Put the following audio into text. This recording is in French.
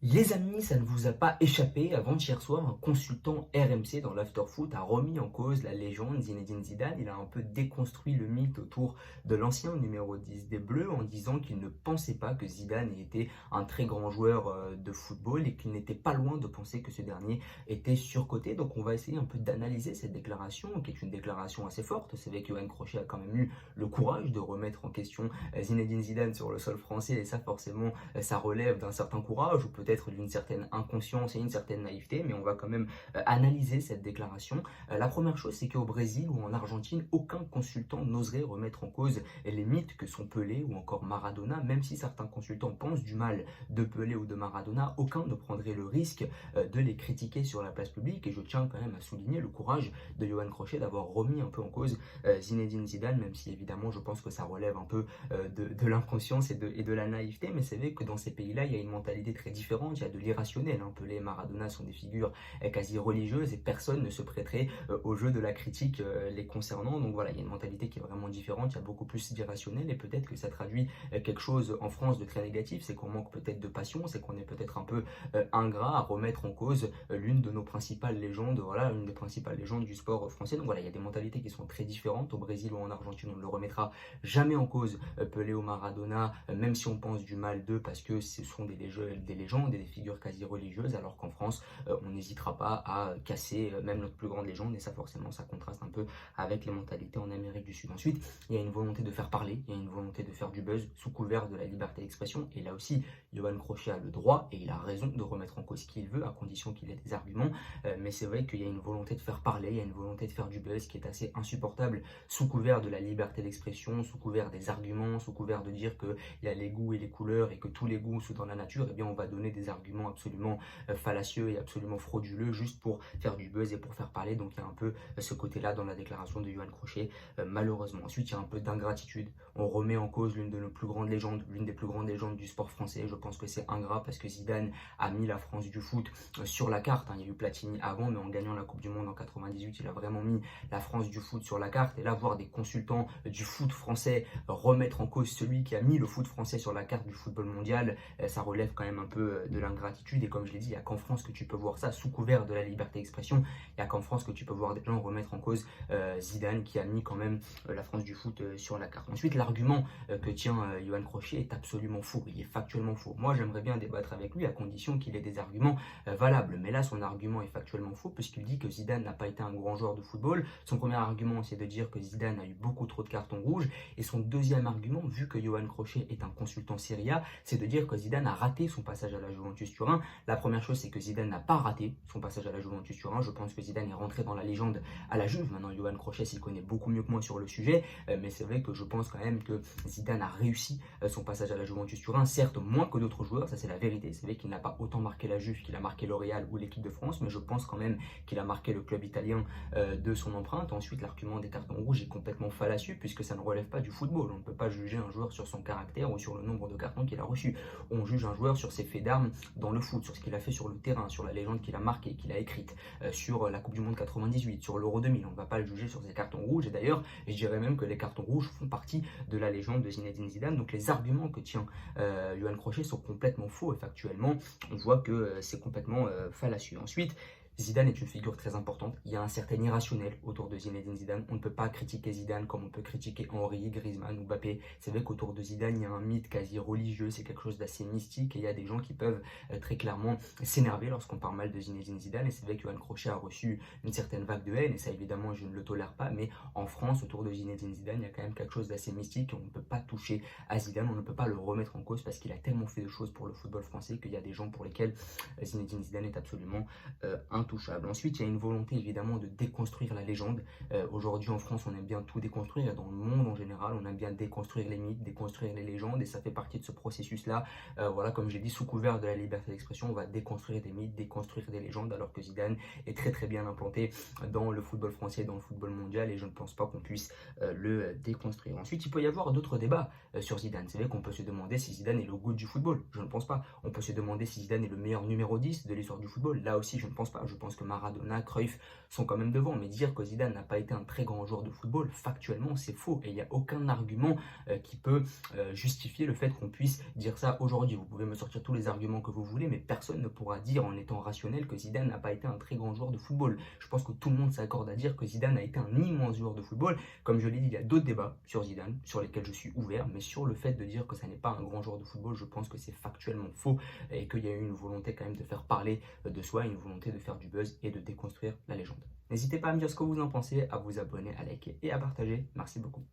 Les amis, ça ne vous a pas échappé, avant-hier soir, un consultant RMC dans l'after-foot a remis en cause la légende Zinedine Zidane. Il a un peu déconstruit le mythe autour de l'ancien numéro 10 des Bleus en disant qu'il ne pensait pas que Zidane ait été un très grand joueur de football et qu'il n'était pas loin de penser que ce dernier était surcoté. Donc on va essayer un peu d'analyser cette déclaration, qui est une déclaration assez forte. C'est vrai que Yoann Crochet a quand même eu le courage de remettre en question Zinedine Zidane sur le sol français et ça forcément ça relève d'un certain courage ou peut-être d'une certaine inconscience et une certaine naïveté, mais on va quand même analyser cette déclaration. La première chose, c'est qu'au Brésil ou en Argentine, aucun consultant n'oserait remettre en cause les mythes que sont Pelé ou encore Maradona, même si certains consultants pensent du mal de Pelé ou de Maradona, aucun ne prendrait le risque de les critiquer sur la place publique, et je tiens quand même à souligner le courage de Yoann Crochet d'avoir remis un peu en cause Zinedine Zidane, même si évidemment je pense que ça relève un peu de l'inconscience et de la naïveté, mais c'est vrai que dans ces pays-là, il y a une mentalité très différente, il y a de l'irrationnel. Pelé et Maradona sont des figures quasi religieuses et personne ne se prêterait au jeu de la critique les concernant. Donc voilà, il y a une mentalité qui est vraiment différente, il y a beaucoup plus d'irrationnel et peut-être que ça traduit quelque chose en France de très négatif, c'est qu'on manque peut-être de passion, c'est qu'on est peut-être un peu ingrat à remettre en cause l'une de nos principales légendes, voilà, l'une des principales légendes du sport français. Donc voilà, il y a des mentalités qui sont très différentes. Au Brésil ou en Argentine, on ne le remettra jamais en cause Pelé ou Maradona, même si on pense du mal d'eux parce que ce sont des légendes et des figures quasi religieuses, alors qu'en France, on n'hésitera pas à casser même notre plus grande légende, et ça forcément, ça contraste un peu avec les mentalités en Amérique du Sud. Ensuite, il y a une volonté de faire parler, il y a une volonté de faire du buzz sous couvert de la liberté d'expression, et là aussi, Yoann Crochet a le droit, et il a raison de remettre en cause ce qu'il veut, à condition qu'il ait des arguments, mais c'est vrai qu'il y a une volonté de faire parler, il y a une volonté de faire du buzz qui est assez insupportable sous couvert de la liberté d'expression, sous couvert des arguments, sous couvert de dire qu'il y a les goûts et les couleurs et que tous les goûts sont dans la nature. Eh bien on va donner des arguments absolument fallacieux et absolument frauduleux juste pour faire du buzz et pour faire parler. Donc il y a un peu ce côté-là dans la déclaration de Yoann Crochet, malheureusement. Ensuite, il y a un peu d'ingratitude. On remet en cause l'une de nos plus grandes légendes, l'une des plus grandes légendes du sport français. Je pense que c'est ingrat parce que Zidane a mis la France du foot sur la carte. Il y a eu Platini avant, mais en gagnant la Coupe du Monde en 98, il a vraiment mis la France du foot sur la carte. Et là, voir des consultants du foot français remettre en cause celui qui a mis le foot français sur la carte du football mondial, ça relève quand même un peu de l'ingratitude. Et comme je l'ai dit, il n'y a qu'en France que tu peux voir ça sous couvert de la liberté d'expression. Il n'y a qu'en France que tu peux voir des gens remettre en cause Zidane qui a mis quand même la France du foot sur la carte. Ensuite, l'argument que tient Yoann Crochet est absolument faux. Il est factuellement faux. Moi, j'aimerais bien débattre avec lui à condition qu'il ait des arguments valables. Mais là, son argument est factuellement faux puisqu'il dit que Zidane n'a pas été un grand joueur de football. Son premier argument, c'est de dire que Zidane a eu beaucoup trop de cartons rouges. Et son deuxième argument, vu que Yoann Crochet est un consultant Serie A, c'est de dire que Zidane a raté son passage à la Juventus Turin. La première chose, c'est que Zidane n'a pas raté son passage à la Juventus Turin. Je pense que Zidane est rentré dans la légende à la Juve. Maintenant, Yoann Crochet s'y connaît beaucoup mieux que moi sur le sujet, mais c'est vrai que je pense quand même que Zidane a réussi son passage à la Juventus Turin, certes moins que d'autres joueurs, ça c'est la vérité. C'est vrai qu'il n'a pas autant marqué la Juve qu'il a marqué le Real ou l'équipe de France, mais je pense quand même qu'il a marqué le club italien de son empreinte. Ensuite, l'argument des cartons rouges est complètement fallacieux puisque ça ne relève pas du football. On ne peut pas juger un joueur sur son caractère ou sur le nombre de cartons qu'il a reçus. On juge un joueur sur ses faits d'armes dans le foot, sur ce qu'il a fait sur le terrain, sur la légende qu'il a marquée, qu'il a écrite, sur la Coupe du Monde 98, sur l'Euro 2000. On ne va pas le juger sur ses cartons rouges. Et d'ailleurs, je dirais même que les cartons rouges font partie de la légende de Zinedine Zidane. Donc les arguments que tient Yoann Crochet sont complètement faux. Et factuellement, on voit que c'est complètement fallacieux. Ensuite, Zidane est une figure très importante. Il y a un certain irrationnel autour de Zinedine Zidane. On ne peut pas critiquer Zidane comme on peut critiquer Henry, Griezmann ou Mbappé. C'est vrai qu'autour de Zidane, il y a un mythe quasi religieux. C'est quelque chose d'assez mystique. Et il y a des gens qui peuvent très clairement s'énerver lorsqu'on parle mal de Zinedine Zidane. Et c'est vrai que Yoann Crochet a reçu une certaine vague de haine. Et ça, évidemment, je ne le tolère pas. Mais en France, autour de Zinedine Zidane, il y a quand même quelque chose d'assez mystique. On ne peut pas toucher à Zidane. On ne peut pas le remettre en cause parce qu'il a tellement fait de choses pour le football français qu'il y a des gens pour lesquels Zinedine Zidane est absolument intouchable. Ensuite, il y a une volonté évidemment de déconstruire la légende. Aujourd'hui en France, on aime bien tout déconstruire, et dans le monde en général, on aime bien déconstruire les mythes, déconstruire les légendes, et ça fait partie de ce processus-là. Voilà, comme j'ai dit, sous couvert de la liberté d'expression, on va déconstruire des mythes, déconstruire des légendes, alors que Zidane est très très bien implanté dans le football français, dans le football mondial, et je ne pense pas qu'on puisse le déconstruire. Ensuite, il peut y avoir d'autres débats sur Zidane. C'est vrai qu'on peut se demander si Zidane est le goût du football. Je ne pense pas. On peut se demander si Zidane est le meilleur numéro 10 de l'histoire du football. Là aussi, je ne pense pas. Je pense que Maradona, Cruyff sont quand même devant. Mais dire que Zidane n'a pas été un très grand joueur de football, factuellement, c'est faux. Et il n'y a aucun argument qui peut justifier le fait qu'on puisse dire ça aujourd'hui. Vous pouvez me sortir tous les arguments que vous voulez, mais personne ne pourra dire en étant rationnel que Zidane n'a pas été un très grand joueur de football. Je pense que tout le monde s'accorde à dire que Zidane a été un immense joueur de football. Comme je l'ai dit, il y a d'autres débats sur Zidane, sur lesquels je suis ouvert, mais sur le fait de dire que ça n'est pas un grand joueur de football, je pense que c'est factuellement faux et qu'il y a eu une volonté quand même de faire parler de soi, une volonté de faire du buzz et de déconstruire la légende. N'hésitez pas à me dire ce que vous en pensez, à vous abonner, à liker et à partager. Merci beaucoup.